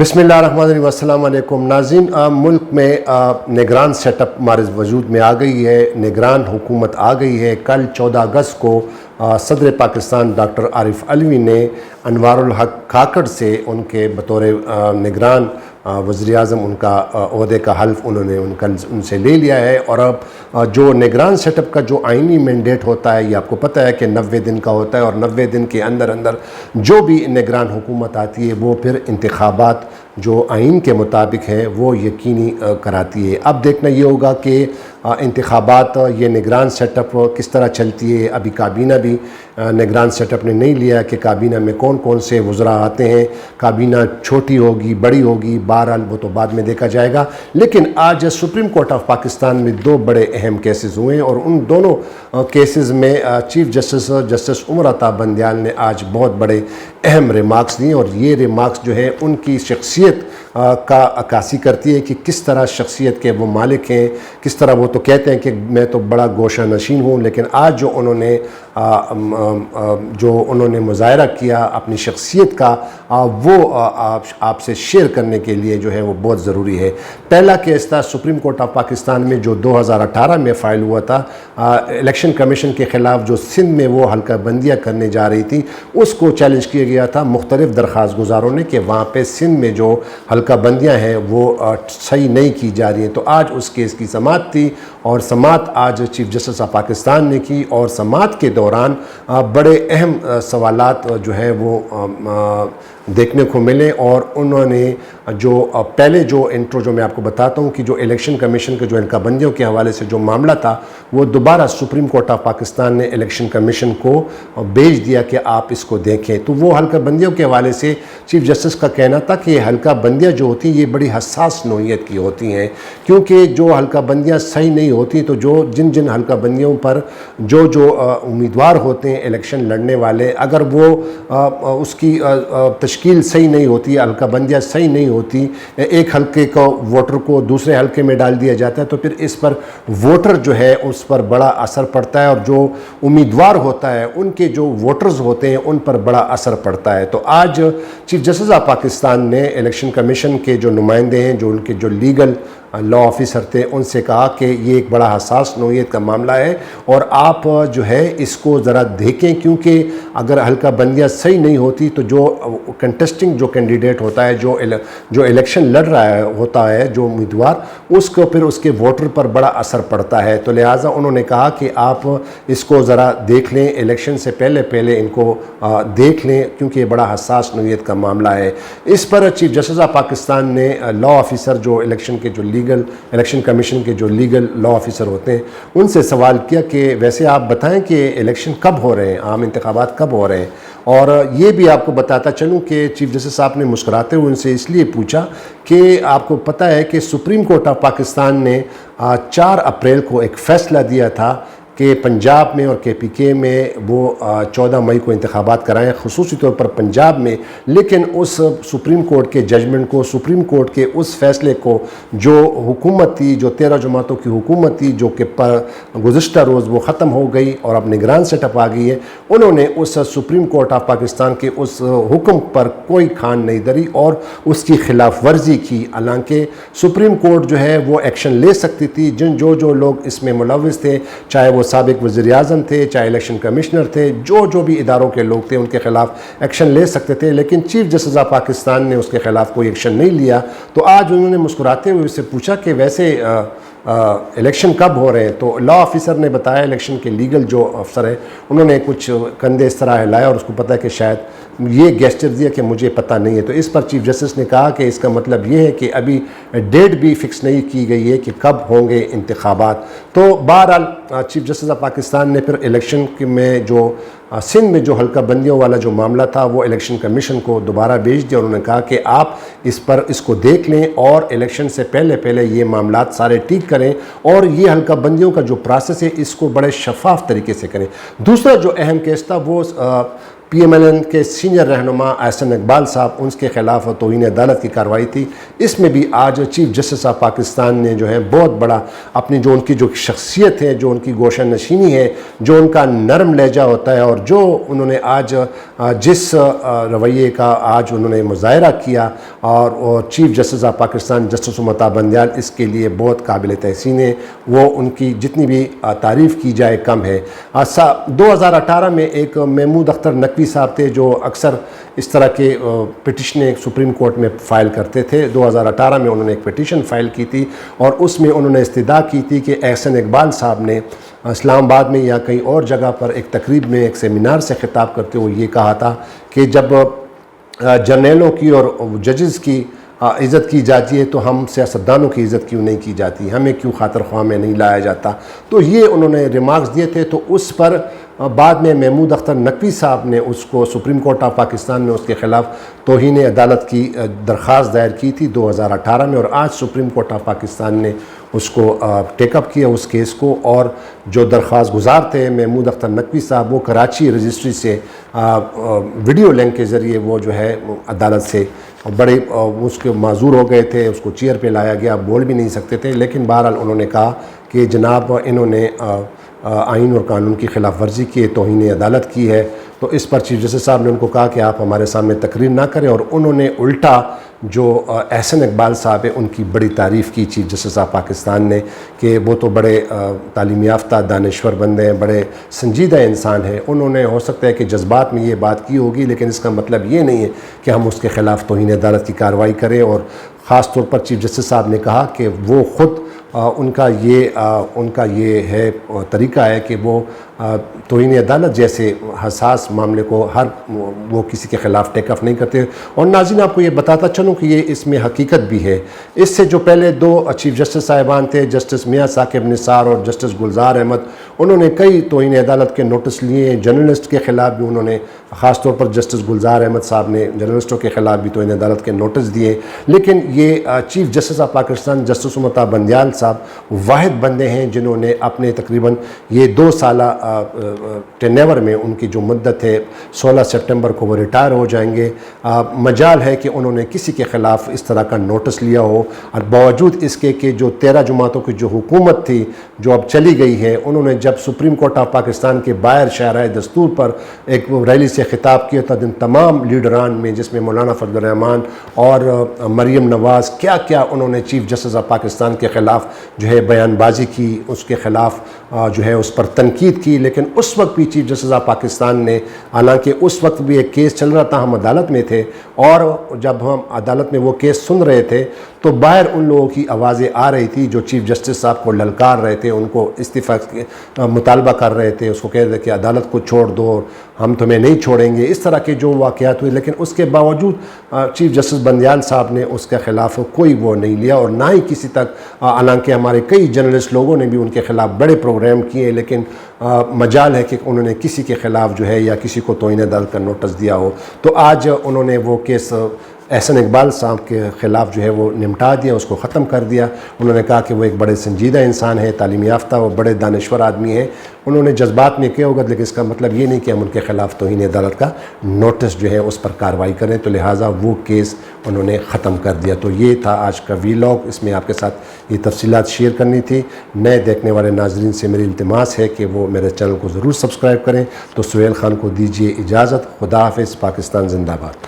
बिस्मिल्लाहिर्रहमानिर्रहीम। अस्सलाम वालेकुम नाज़रीन, मुल्क में निगरान सेटअप हमारे वजूद में आ गई है, निगरान हुकूमत आ गई है। कल 14 अगस्त को सदर पाकिस्तान डॉक्टर आरिफ अलवी ने अनवारुल हक काकड़ से उनके बतौर निगरान वज़ीर आज़म उनका ओहदे का हल्फ उन्होंने उनसे ले लिया है। और अब जो निगरान सेटअप का जो आइनी मैंडेट होता है, ये आपको पता है कि 90 दिन का होता है, और 90 दिन के अंदर अंदर जो भी निगरान हुकूमत आती है वो फिर इंतखाबात जो आइन के मुताबिक है वो यकीनी कराती है। अब देखना ये होगा कि इंतखाबात ये निगरान सेटअप किस तरह चलती है। अभी काबीना भी निगरान सेटअप ने नहीं लिया कि काबीना में कौन कौन से वज़रा आते हैं, काबीना छोटी होगी बड़ी होगी, बहरहाल वो तो बाद में देखा जाएगा। लेकिन आज सुप्रीम कोर्ट ऑफ पाकिस्तान में दो बड़े अहम केसेस हुए और उन दोनों केसेस में चीफ जस्टिस उमर अता बंदियाल ने आज बहुत बड़े अहम रिमार्क्स दिए, और ये रिमार्क्स जो है उनकी शख्सियत का अक्कासी करती है कि किस तरह शख्सियत के वो मालिक हैं, किस तरह वो तो कहते हैं कि मैं तो बड़ा गोशा नशीन हूँ, लेकिन आज जो उन्होंने मुज़ाहरा किया अपनी शख्सियत का वो आपसे शेयर करने के लिए जो है वो बहुत ज़रूरी है। पहला केस था सुप्रीम कोर्ट ऑफ पाकिस्तान में जो 2018 में फ़ाइल हुआ था, इलेक्शन कमीशन के ख़िलाफ़ जो सिंध में वो हल्का बंदियाँ करने जा रही थी, उसको चैलेंज किया गया था मुख्तलिफ़ दरख्वास्त गुजारों ने कि वहाँ पे सिंध में जो हल्का बंदियाँ हैं वो सही नहीं की जा रही हैं। तो आज उस केस की समाअत थी, और समाअत आज चीफ जस्टिस ऑफ पाकिस्तान ने की, और समाअत के दौरान बड़े अहम सवालात जो है वो देखने को मिले। और उन्होंने जो पहले जो इंट्रो जो मैं आपको बताता हूँ कि जो इलेक्शन कमीशन के जो हल्का बंदियों के हवाले से जो मामला था वो दोबारा सुप्रीम कोर्ट ऑफ पाकिस्तान ने इलेक्शन कमीशन को भेज दिया कि आप इसको देखें। तो वो हल्का बंदियों के हवाले से चीफ जस्टिस का कहना था कि हल्का बंदियाँ जो होती हैं ये बड़ी हसास नौइयत की होती हैं, क्योंकि जो हल्का बंदियाँ सही नहीं होती तो जो जिन हल्का बंदियों पर जो उम्मीदवार होते हैं इलेक्शन लड़ने वाले, अगर वो उसकी तश्कील सही नहीं होती, हल्का बंदियाँ सही नहीं होती, एक हल्के को वोटर को दूसरे हल्के में डाल दिया जाता है, तो फिर इस पर वोटर जो है उस पर बड़ा असर पड़ता है, और जो उम्मीदवार होता है उनके जो वोटर्स होते हैं उन पर बड़ा असर पड़ता है। तो आज चीफ जस्टिस ऑफ पाकिस्तान ने इलेक्शन कमीशन के जो नुमाइंदे हैं, जो उनके जो लीगल लॉ ऑफिसर थे, उनसे कहा कि ये एक बड़ा हसास नौइयत का मामला है और आप जो है इसको ज़रा देखें, क्योंकि अगर हल्का बंदियाँ सही नहीं होती तो जो कंटेस्टिंग जो कैंडिडेट होता है, जो इलेक्शन लड़ रहा होता है जो उम्मीदवार, उसको फिर उसके वोटर पर बड़ा असर पड़ता है। तो लिहाजा उन्होंने कहा कि आप इसको ज़रा देख लें, इलेक्शन से पहले इनको देख लें, क्योंकि ये बड़ा हसास नौइयत का मामला है। इस पर चीफ जस्टिस ऑफ पाकिस्तान ने लॉ ऑफिसर जो इलेक्शन के जो इलेक्शन कमीशन के जो लीगल लॉ ऑफिसर होते हैं उनसे सवाल किया कि वैसे आप बताएं कि इलेक्शन कब हो रहे हैं, आम इंतखाबात कब हो रहे हैं। और ये भी आपको बताता चलूं कि चीफ जस्टिस साहब ने मुस्कुराते हुए उनसे इसलिए पूछा कि आपको पता है कि सुप्रीम कोर्ट ऑफ पाकिस्तान ने 4 अप्रैल को एक फ़ैसला दिया था कि पंजाब में और KPK में वो 14 मई को इंतखाबात कराएँ, ख़ुसूसी तौर पर पंजाब में। लेकिन उस सुप्रीम कोर्ट के जजमेंट को, सुप्रीम कोर्ट के उस फैसले को जो हुकूमत थी, जो 13 जमातों की हुकूमत थी, जो कि गुज़िश्ता रोज़ वो ख़त्म हो गई और अब निगरान सेटअप आ गई है, उन्होंने उस सुप्रीम कोर्ट ऑफ पाकिस्तान के उस हुक्म पर कोई खान नहीं धरी और उसकी खिलाफ वर्जी की। हालांकि सुप्रीम कोर्ट जो है वो एक्शन ले सकती थी, जो लोग इसमें मुलव्विस थे, चाहे वो साबिक वज़ीर आज़म थे, चाहे इलेक्शन कमिश्नर थे, जो भी इदारों के लोग थे उनके खिलाफ एक्शन ले सकते थे, लेकिन चीफ जस्टिस ऑफ पाकिस्तान ने उसके खिलाफ कोई एक्शन नहीं लिया। तो आज उन्होंने मुस्कुराते हुए उससे पूछा कि वैसे इलेक्शन कब हो रहे हैं। तो लॉ ऑफिसर ने बताया, इलेक्शन के लीगल जो अफसर है, उन्होंने कुछ कंधे इस तरह हिलाया और उसको पता है कि शायद ये गेस्चर दिया कि मुझे पता नहीं है। तो इस पर चीफ जस्टिस ने कहा कि इसका मतलब ये है कि अभी डेट भी फिक्स नहीं की गई है कि कब होंगे इंतखाबात। तो बहरहाल चीफ जस्टिस ऑफ पाकिस्तान ने फिर इलेक्शन में जो सिंध में जो हल्का बंदियों वाला जो मामला था वो इलेक्शन कमीशन को दोबारा भेज दिया। उन्होंने कहा कि आप इसको देख लें और इलेक्शन से पहले ये मामलात सारे ठीक करें, और ये हल्का बंदियों का जो प्रोसेस है इसको बड़े शफाफ तरीके से करें। दूसरा जो अहम केस था वो PMLN کے سینئر رہنما احسن اقبال صاحب، ان کے خلاف توہین عدالت کی کارروائی تھی۔ اس میں بھی آج چیف جسٹس آف پاکستان نے جو ہے بہت بڑا اپنی جو ان کی جو شخصیت ہے، جو ان کی گوشہ نشینی ہے، جو ان کا نرم لہجہ ہوتا ہے، اور جو انہوں نے آج جس رویے کا آج انہوں نے مظاہرہ کیا، اور chief justice of Pakistan justice Umar Ata Bandial اس کے لیے بہت قابل تحسین ہے۔ وہ ان کی جتنی بھی تعریف کی جائے کم ہے۔ 2018 میں ایک محمود اختر نقوی صاحب تھے جو اکثر اس طرح کے پٹیشنیں سپریم کورٹ میں فائل کرتے تھے۔ 2018 میں انہوں نے ایک پٹیشن فائل کی تھی، اور اس میں انہوں نے استدعا کی تھی کہ احسن اقبال صاحب نے اسلام آباد میں یا کہیں اور جگہ پر ایک تقریب میں ایک سیمینار سے خطاب کرتے ہوئے یہ کہا تھا کہ جب جرنیلوں کی اور ججز کی عزت کی جاتی ہے تو ہم سیاستدانوں کی عزت کیوں نہیں کی جاتی، ہمیں کیوں خاطر خواہ میں نہیں لایا جاتا۔ تو یہ انہوں نے ریمارکس دیے تھے۔ تو اس پر بعد میں محمود اختر نقوی صاحب نے اس کو سپریم کورٹ آف پاکستان میں اس کے خلاف توہین عدالت کی درخواست دائر کی تھی 2018 میں، اور آج سپریم کورٹ آف پاکستان نے اس کو ٹیک اپ کیا اس کیس کو، اور جو درخواست گزار تھے محمود اختر نقوی صاحب، وہ کراچی رجسٹری سے ویڈیو لنک کے ذریعے وہ جو ہے عدالت سے بڑے اس کے معذور ہو گئے تھے، اس کو چیئر پہ لایا گیا، بول بھی نہیں سکتے تھے، لیکن بہرحال انہوں نے کہا کہ جناب انہوں نے آئین اور قانون کی خلاف ورزی کی ہے، توہین عدالت کی ہے۔ تو اس پر چیف جسٹس صاحب نے ان کو کہا کہ آپ ہمارے سامنے تقریر نہ کریں، اور انہوں نے الٹا جو احسن اقبال صاحب ہے ان کی بڑی تعریف کی چیف جسٹس آف پاکستان نے، کہ وہ تو بڑے تعلیم یافتہ دانشور بندے ہیں، بڑے سنجیدہ انسان ہیں۔ انہوں نے ہو سکتا ہے کہ جذبات میں یہ بات کی ہوگی، لیکن اس کا مطلب یہ نہیں ہے کہ ہم اس کے خلاف توہین عدالت کی کارروائی کریں۔ اور خاص طور پر چیف جسٹس صاحب نے کہا کہ وہ خود ان کا یہ ہے طریقہ ہے کہ وہ توہین عدالت جیسے حساس معاملے کو وہ کسی کے خلاف ٹیک اف نہیں کرتے۔ اور ناظرین آپ کو یہ بتاتا چلوں کہ یہ اس میں حقیقت بھی ہے۔ اس سے جو پہلے دو چیف جسٹس صاحبان تھے، جسٹس میاں ثاقب نثار اور جسٹس گلزار احمد، انہوں نے کئی توہین عدالت کے نوٹس لیے ہیں۔ جرنلسٹ کے خلاف بھی انہوں نے، خاص طور پر جسٹس گلزار احمد صاحب نے جرنلسٹوں کے خلاف بھی توہین عدالت کے نوٹس دیے، لیکن یہ chief justice of Pakistan justice Umar Ata Bandial صاحب واحد بندے ہیں جنہوں نے اپنے تقریباً یہ 2 سالہ ٹینیور میں، ان کی جو مدت ہے 16 سپٹمبر کو وہ ریٹائر ہو جائیں گے، مجال ہے کہ انہوں نے کسی کے خلاف اس طرح کا نوٹس لیا ہو، اور باوجود اس کے کہ جو 13 جماعتوں کی جو حکومت تھی جو اب چلی گئی ہے، انہوں نے جب سپریم کورٹ آف پاکستان کے باہر شاہراہ دستور پر ایک ریلی سے خطاب کیا تھا، تمام لیڈران میں، جس میں مولانا فضل الرحمان اور مریم نواز، کیا کیا انہوں نے چیف جسٹس آف پاکستان کے خلاف جو ہے بیان بازی کی، اس کے خلاف جو ہے اس پر تنقید کی۔ لیکن اس وقت بھی چیف جسٹس آف پاکستان نے، حالانکہ اس وقت بھی ایک کیس چل رہا تھا، ہم عدالت میں تھے، اور جب ہم عدالت میں وہ کیس سن رہے تھے تو باہر ان لوگوں کی آوازیں آ رہی تھی جو چیف جسٹس صاحب کو للکار رہے تھے، ان کو استعفیٰ مطالبہ کر رہے تھے، اس کو کہہ رہے تھے کہ عدالت کو چھوڑ دو، ہم تمہیں نہیں چھوڑیں گے، اس طرح کے جو واقعات ہوئے۔ لیکن اس کے باوجود چیف جسٹس بندیال صاحب نے اس کے خلاف کوئی وہ نہیں لیا، اور نہ ہی کسی تک، حالانکہ ہمارے کئی جرنلسٹ لوگوں نے بھی ان کے خلاف بڑے پروگرام کیے، لیکن مجال ہے کہ انہوں نے کسی کے خلاف جو ہے یا کسی کو توہین عدالت کا نوٹس دیا ہو۔ تو آج انہوں نے وہ کیس احسن اقبال صاحب کے خلاف جو ہے وہ نمٹا دیا، اس کو ختم کر دیا۔ انہوں نے کہا کہ وہ ایک بڑے سنجیدہ انسان ہے، تعلیم یافتہ، وہ بڑے دانشور آدمی ہیں۔ انہوں نے جذبات میں کیا ہوگا، لیکن اس کا مطلب یہ نہیں کہ ہم ان کے خلاف توہین عدالت کا نوٹس جو ہے اس پر کارروائی کریں، تو لہٰذا وہ کیس انہوں نے ختم کر دیا۔ تو یہ تھا آج کا ویلاگ، اس میں آپ کے ساتھ یہ تفصیلات شیئر کرنی تھی۔ نئے دیکھنے والے ناظرین سے میری التماس ہے کہ وہ میرے چینل کو ضرور سبسکرائب کریں۔ تو سہیل خان کو دیجیے اجازت، خدا حافظ، پاکستان زندہ باد۔